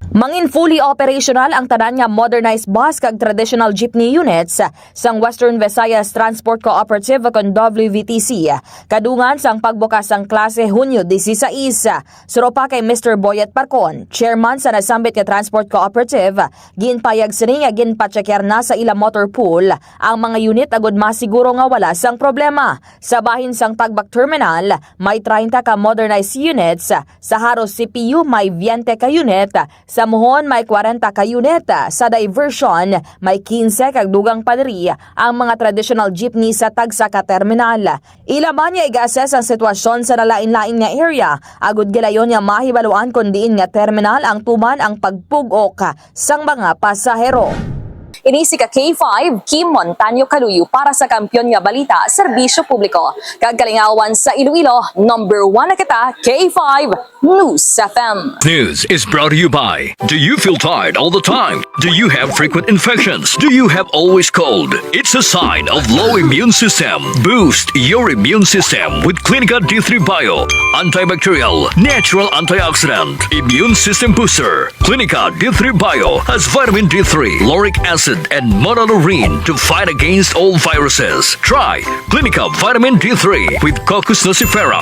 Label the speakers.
Speaker 1: Mangin fully operational ang tanan nga modernized bus kag traditional jeepney units sang Western Visayas Transport Cooperative kon Wvtc. Kadungan sang pagbukas sang klase Hunyo 16. Suro pa kay Mr. Boyet Parcon, chairman sa nasambit nga Transport Cooperative, ginpayag sini nga ginpatsekyer na sa ila motor pool ang mga unit agud masiguro nga wala sang problema. Sa bahin sang Pagbak Terminal, may 30 ka modernized units, sa Haros CPU may 20 ka unit, sa Mohon may 40 ka unit, sa Diversion may 15 kag dugang padri ang mga traditional jeepney sa tagsa ka terminal. Ilaban niya i-assess ang sitwasyon sa nalain-lain nga area, agud gilayon niya mahibaluan kun diin nga terminal ang tuman ang pagpugok sang mga pasahero.
Speaker 2: Ini si K5, Kim Montaño Caluyo para sa Kampiyon nga Balita, Serbisyo Publiko. Kagkalingawan sa Iloilo, number 1 na kita, K5 News FM.
Speaker 3: News is brought to you by: do you feel tired all the time? Do you have frequent infections? Do you have always cold? It's a sign of low immune system. Boost your immune system with Clinica D3 Bio, antibacterial, natural antioxidant, immune system booster. Clinica D3 Bio has vitamin D3, lauric acid, and monolurine to fight against all viruses. Try Clinica Vitamin D3 with Coccus nocifera.